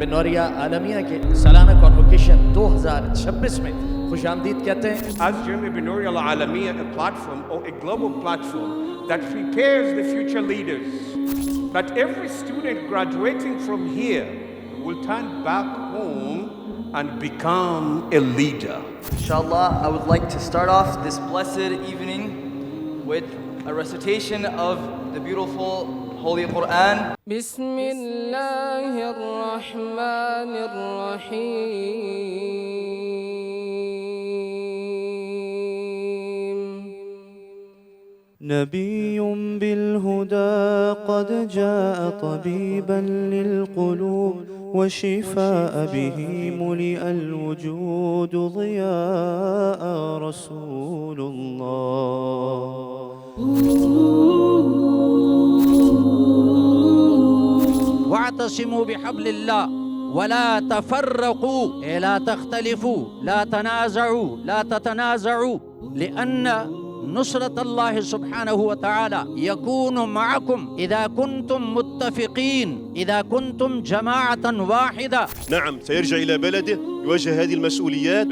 بنوریہ عالمیہ کے سالانہ کانوکیشن 2026 میں خوش آمدید کہتے ہیں. As Jamia Binoria Al-Alamia, a platform or a global platform that prepares the future leaders, that every student graduating from here will turn back home and become a leader. Inshallah, I would like to start off this blessed evening with a recitation of the beautiful Holy Quran. Bismillahir Rahmanir Rahim. نبي بالهدى قد جاء طبيبا للقلوب وشفاء به ملئ الوجود ضياء رسول الله. واعتصموا بحبل الله ولا تفرقوا، لا تختلفوا، لا تنازعوا، لا تتنازعوا، لأن نصرة الله سبحانه وتعالى يكون معكم إذا كنتم متفقين، إذا كنتم جماعة واحدة. نعم، سيرجع إلى بلده يواجه هذه المسؤوليات،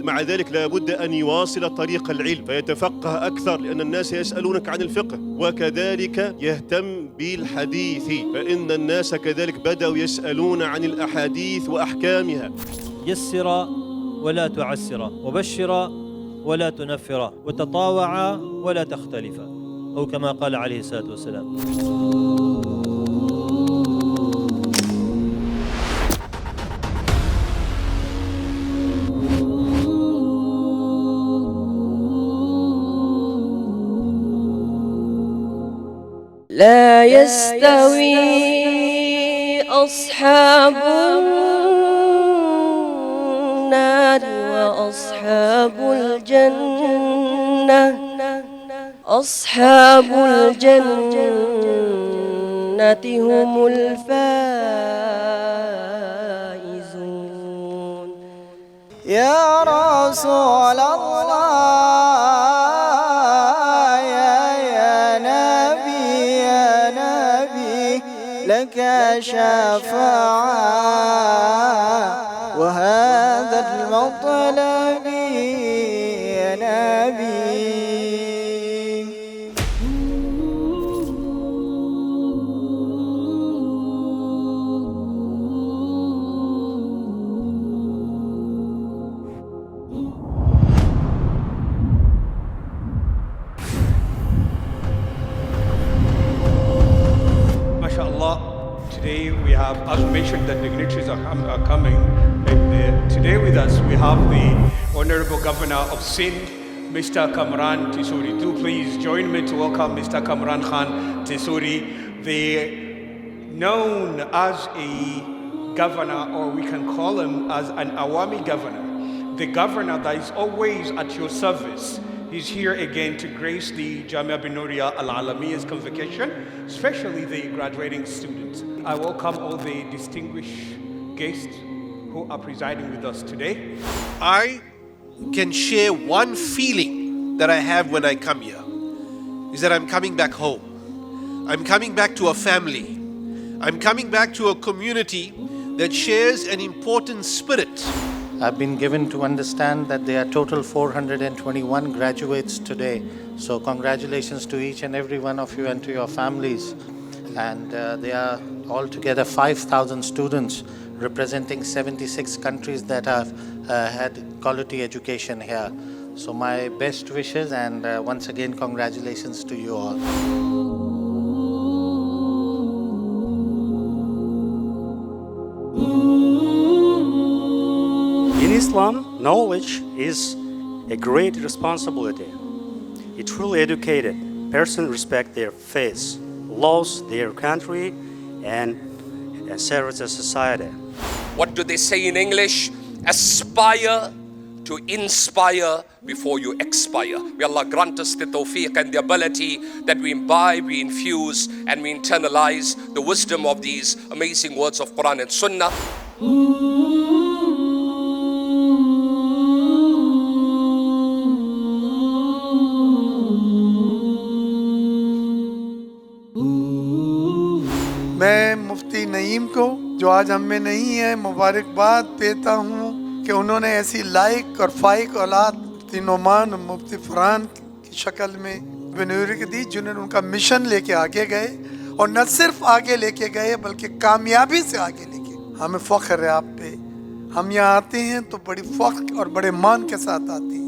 مع ذلك لابد أن يواصل طريق العلم فيتفقه أكثر، لأن الناس يسألونك عن الفقه، وكذلك يهتم بالحديث فإن الناس كذلك بدأوا يسألون عن الأحاديث وأحكامها. يسر ولا تعسر، وبشر ولا تنفر، وتطاوعا ولا تختلفا، أو كما قال عليه الصلاة والسلام. لا يستوي أصحاب النار وأصحاب الجنة، أصحاب الجنة هم الفائزون. يا رسول الله يا نبي لك شفاعة وهذا المطلب يا نبي. Today we have, as mentioned, the dignitaries are coming. Today with us we have the Honorable Governor of Sindh, Mr. Kامران ٹیسوری. Do please join me to welcome Mr. Kامران Khan ٹیسوری, known as a governor, or we can call him as an Awami governor, the governor that is always at your service. He's here again to grace the Jamia Binoria Al-Alamia's convocation, especially the graduating students. I welcome all the distinguished guests who are presiding with us today. I can share one feeling that I have when I come here, is that I'm coming back home. I'm coming back to a family. I'm coming back to a community that shares an important spirit. I've been given to understand that there are total 421 graduates today. So congratulations to each and every one of you and to your families. And there are altogether 5,000 students representing 76 countries that have had quality education here. So my best wishes and once again congratulations to you all. In Islam, knowledge is a great responsibility. A truly educated person respects their faith, loves their country, and serves the society. What do they say in English? Aspire to inspire before you expire. May Allah grant us the tawfiq and the ability that we imbibe, we infuse, and we internalize the wisdom of these amazing words of Quran and Sunnah. मैं मुफ्ती नईम को जो आज हम में नहीं है, मुबारकबाद देता हूँ कि उन्होंने ऐसी लायक और फाइक औलाद मुफ्ती नोमान और मुफ्ती फरहान की शक्ल में बनोरिया दी, जिन्होंने उनका मिशन लेके आगे गए और न सिर्फ आगे लेके गए बल्कि कामयाबी से आगे लेके। हमें फ़ख्र है आप पे। हम यहाँ आते हैं तो बड़ी फ़ख्र और बड़े मान के साथ आते हैं।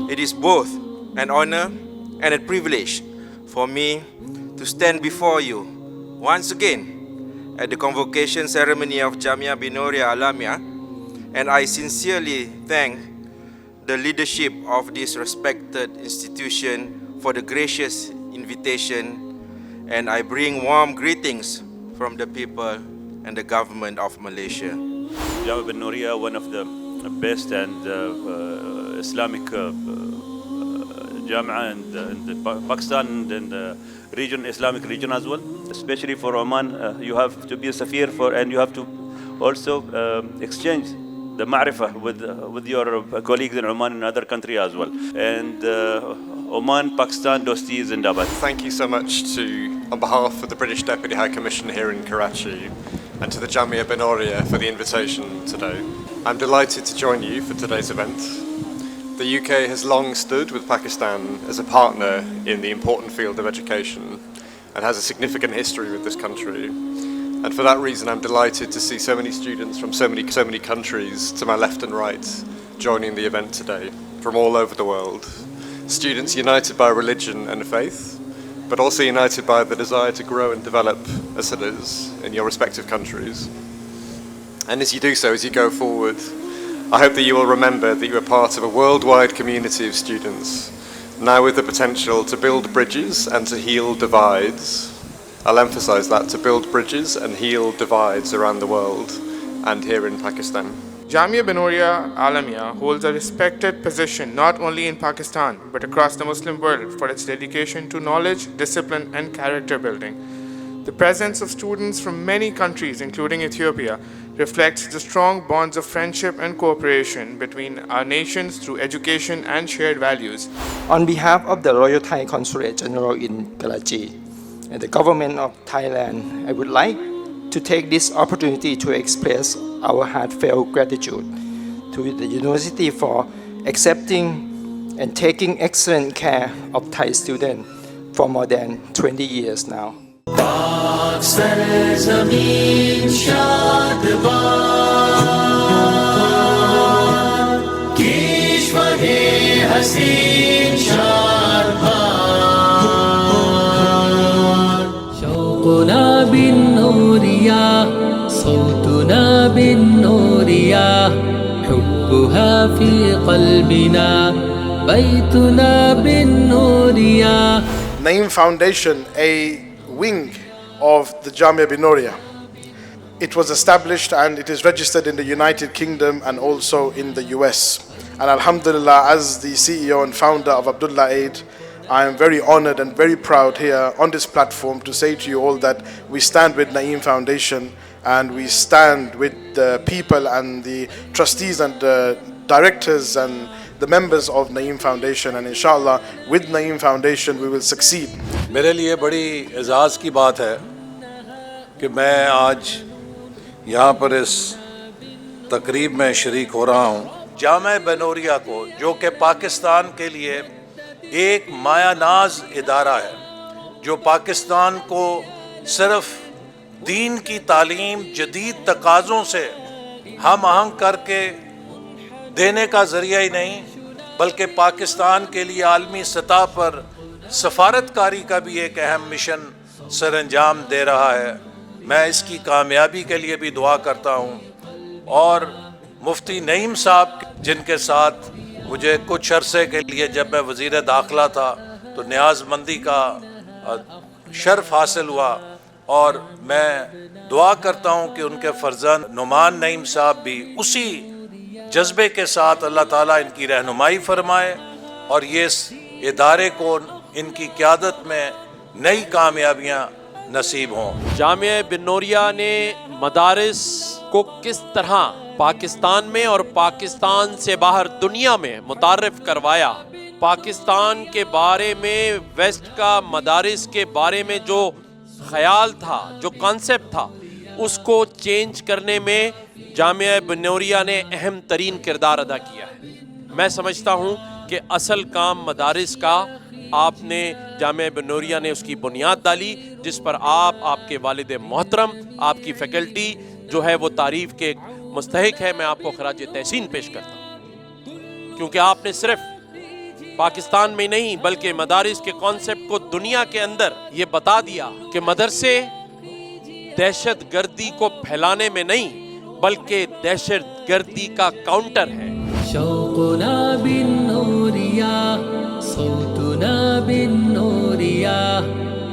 It is both an honor and a privilege for me to stand before you once again at the convocation ceremony of Jamia Binoria Al-Alamia, and I sincerely thank the leadership of this respected institution for the gracious invitation, and I bring warm greetings from the people and the government of Malaysia. Jamia Binoria, one of the best and Islamic Jam'ah in Pakistan and the region, Islamic region as well. Especially for Oman, you have to be a Safir for, and you have to also exchange the ma'rifah with your colleagues in Oman and other country as well. And Oman, Pakistan, Dosti Zindabad. Thank you so much on behalf of the British Deputy High Commission here in Karachi and to the Jamia Binoria for the invitation today. I'm delighted to join you for today's event. The UK has long stood with Pakistan as a partner in the important field of education and has a significant history with this country. And for that reason, I'm delighted to see so many students from so many countries to my left and right joining the event today from all over the world. Students united by religion and faith, but also united by the desire to grow and develop as citizens in your respective countries. And as you do so, as you go forward, I hope that you will remember that you are part of a worldwide community of students, now with the potential to build bridges and to heal divides. I'll emphasize that, to build bridges and heal divides around the world and here in Pakistan. Jamia Binoria Al-Alamia holds a respected position not only in Pakistan but across the Muslim world for its dedication to knowledge, discipline and character building. The presence of students from many countries, including Ethiopia, reflects the strong bonds of friendship and cooperation between our nations through education and shared values. On behalf of the Royal Thai Consulate General in Karachi and the Government of Thailand, I would like to take this opportunity to express our heartfelt gratitude to the University for accepting and taking excellent care of Thai students for more than 20 years now. شوقنا بالنورية صوتنا بالنورية حبها في قلبنا بيتنا بالنورية. Naeem Foundation, a wing of the Jamia Binoria. It was established and it is registered in the United Kingdom and also in the US. And Alhamdulillah, as the CEO and founder of Abdullah Aid, I am very honored and very proud here on this platform to say to you all that we stand with Naeem Foundation and we stand with the people and the trustees and the directors and the members of Naeem Foundation, and inshallah with Naeem Foundation we will succeed. मेरे लिए बड़ी एजाज़ की बात है कि मैं आज यहाँ पर इस तकरीब में शरीक हो रहा हूँ। जामिया बिनोरिया को, जो कि पाकिस्तान के लिए एक मायानाज इदारा है, जो पाकिस्तान को सिर्फ दीन की तालीम जदीद तकाज़ों से हम आहंग करके देने का ज़रिया ही नहीं, बल्कि पाकिस्तान के लिए आलमी सतह पर सफारतकारी का भी एक अहम मिशन सरअंजाम दे रहा है। मैं इसकी कामयाबी के लिए भी दुआ करता हूँ। और मुफ्ती नईम साहब, जिनके साथ मुझे कुछ अरसे के लिए जब मैं वज़ीर दाखिला था तो न्याज़मंदी का शर्फ हासिल हुआ, और मैं दुआ करता हूँ कि उनके फर्जंद नुमान नईम साहब भी उसी जज्बे के साथ अल्लाह ताला इनकी रहनुमाई फरमाए और ये इस इदारे को इनकी क़यादत में नई कामयाबियाँ नसीब हों। जामिया बिनोरिया ने मदारिस को किस तरह पाकिस्तान में और पाकिस्तान से बाहर दुनिया में मुतारिफ करवाया, पाकिस्तान के बारे में वेस्ट का मदारिस के बारे में जो ख्याल था, जो कॉन्सेप्ट था, उसको चेंज करने में जामिया बिनोरिया ने अहम तरीन किरदार अदा किया है। मैं समझता हूँ कि असल काम मदारिस का आपने जामिया बिनोरिया ने उसकी बुनियाद डाली, जिस पर आप, आपके वालिद मोहतरम, आपकी फैकल्टी जो है वो तारीफ़ के मुस्तहिक है। मैं आपको खराज तहसीन पेश करता हूँ, क्योंकि आपने सिर्फ पाकिस्तान में नहीं बल्कि मदारिस के कॉन्सेप्ट को दुनिया के अंदर ये बता दिया कि मदरसे दहशत गर्दी को फैलाने में नहीं बल्कि दहशत गर्दी का काउंटर है। शौक़ुना बिन्नूरिया सौतुना बिन्नूरिया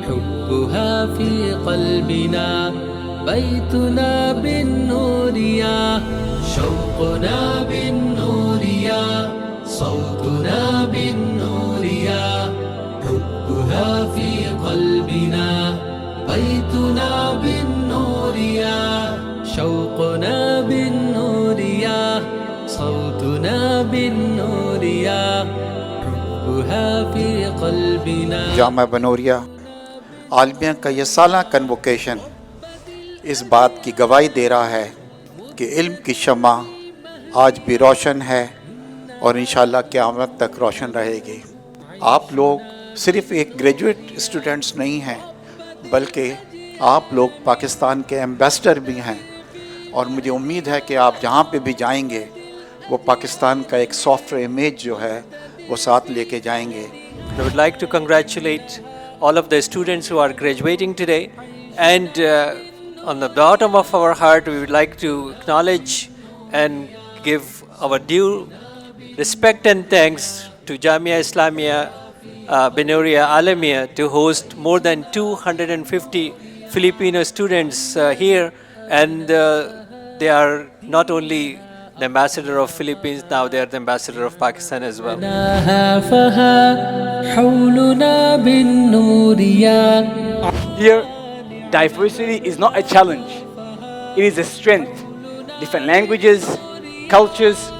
हुब्बुहा फी क़ल्बिना बैतुना बिन्नूरिया शौक़ुना बिन्नूरिया सौतुना बिन्नूरिया हुब्बुहा फी क़ल्बिना बैतुना बिन्नूरिया शौक़ुना बिन्नूरिया सौतुना बिन्नूरिया हुब्बुहा फी क़ल्बिना। जामिया बिनोरिया आलमिया का ये साला कन्वोकेशन इस बात की गवाही दे रहा है कि इल्म की शमा आज भी रोशन है और इंशाअल्लाह क़यामत तक रोशन रहेगी। आप लोग सिर्फ़ एक ग्रेजुएट स्टूडेंट्स नहीं हैं बल्कि आप लोग पाकिस्तान के एम्बेसडर भी हैं, और मुझे उम्मीद है कि आप जहाँ पे भी जाएंगे वो पाकिस्तान का एक सॉफ्टवेयर इमेज जो है वो साथ लेके जाएंगे। I would like to congratulate all of the students who are graduating today, and on the bottom of our heart we would like to acknowledge and give our due respect and thanks to Jamia Binoria Al-Alamia to host more than 250 Filipino students here, and they are not only the ambassador of Philippines, now they are the ambassador of Pakistan as well. Here, diversity is not a challenge, it is a strength. Different languages, cultures,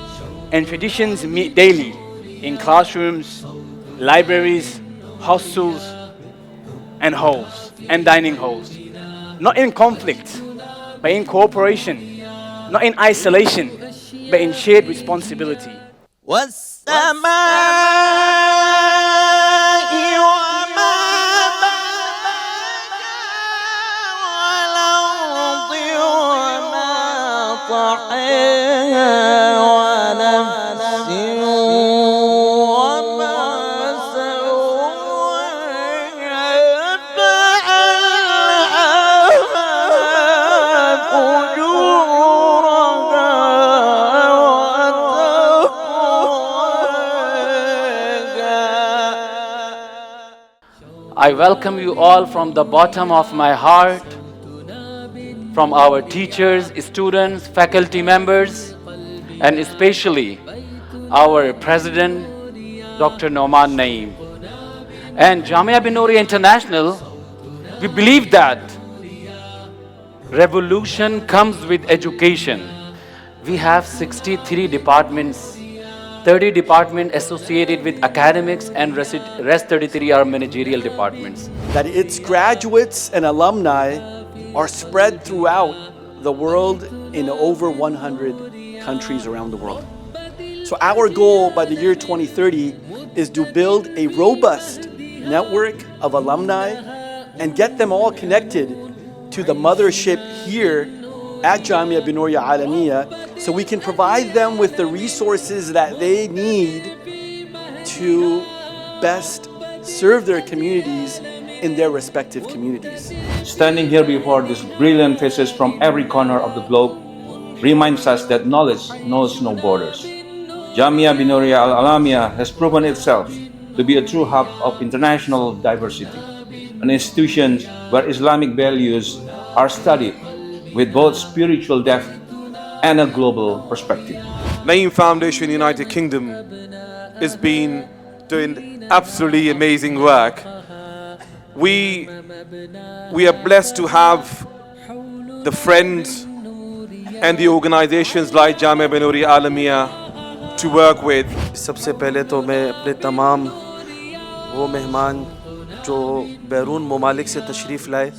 and traditions meet daily in classrooms, libraries, hostels, and halls, and dining halls. Not in conflict, but in cooperation. Not in isolation, but in shared responsibility. I welcome you all from the bottom of my heart, from our teachers, students, faculty members, and especially our President, Dr. Noman Naeem. And Jamia Binoria International, we believe that revolution comes with education. We have 63 departments, 30 departments associated with academics, and rest 33 are managerial departments. That its graduates and alumni are spread throughout the world in over 100 countries around the world. So our goal by the year 2030 is to build a robust network of alumni and get them all connected to the mothership here at Jamia Binoria Al-Alamia, so we can provide them with the resources that they need to best serve their communities in their respective communities. Standing here before these brilliant faces from every corner of the globe reminds us that knowledge knows no borders. Jamia Binoria Al-Alamia has proven itself to be a true hub of international diversity, an institution where Islamic values are studied with both spiritual depth and a global perspective. Naeem Foundation United Kingdom has been doing absolutely amazing work we are blessed to have the friends and the organizations like Jamia Binoria Al-Alamia to work with. सबसे पहले तो मैं अपने तमाम वो मेहमान जो बैरून ममालिक से तशरीफ़ लाए,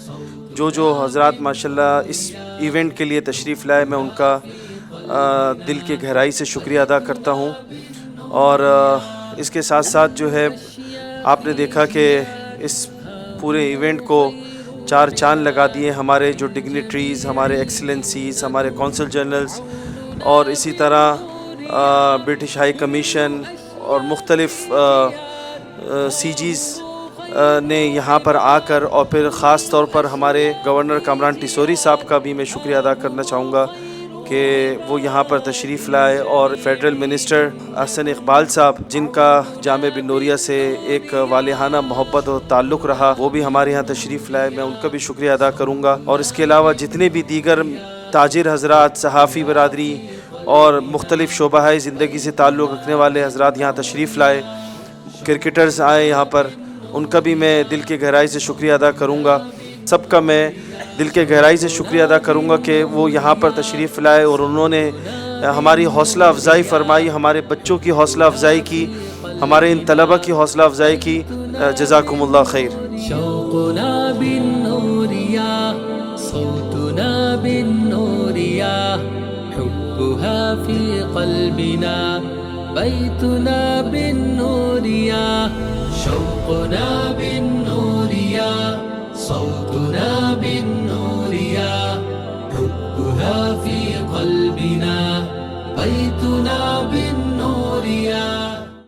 जो हज़रात माशाल्लाह इस इवेंट के लिए तशरीफ़ लाए, मैं उनका दिल के गहराई से शुक्रिया अदा करता हूँ। और इसके साथ साथ जो है आपने देखा कि इस पूरे इवेंट को चार चांद लगा दिए हमारे जो डिग्निटरीज़, हमारे एक्सीलेंसीज़, हमारे कौंसल जनरल्स और इसी तरह ब्रिटिश हाई कमीशन और मुख्तलिफ़ सीजीज़ ने यहाँ पर आकर, और फिर ख़ास तौर पर हमारे गवर्नर कامران ٹیسوری साहब का भी मैं शुक्रिया अदा करना चाहूँगा कि वो यहाँ पर तशरीफ़ लाए, और फेडरल मिनिस्टर अहसन इqbal साहब जिनका जामिया बिनोरिया से एक वालिहाना मोहब्बत और ताल्लुक़ रहा, वो भी हमारे यहाँ तशरीफ़ लाए, मैं उनका भी शुक्रिया अदा करूँगा। और इसके अलावा जितने भी दीगर ताजिर हज़रात, सहाफ़ी बरादरी और मुख्तलिफ़ शोबाए ज़िंदगी से ताल्लुक़ रखने वाले हज़रात यहाँ तशरीफ़ लाए, क्रिकेटर्स आए यहाँ पर, उनका भी मैं दिल के गहराई से शुक्रिया अदा करूँगा। सबका मैं दिल के गहराई से शुक्रिया अदा करूँगा कि वो यहाँ पर तशरीफ़ लाए और उन्होंने हमारी हौसला अफ़ज़ाई फ़रमाई, हमारे बच्चों की हौसला अफ़ज़ाई की, हमारे इन तलबा की हौसला अफ़ज़ाई की। जज़ाकुमुल्लाह खैर। शौक़ुना बिन्नूरिया, सौतुना बिन्नूरिया, हुब्बुहा फ़ी क़ल्बिना, बैतुना बिन्नूरिया। शौक़ुना बिन्नूरिया, صوتنا بالنوريا، حبها في قلبنا، بيتنا بالنوريا.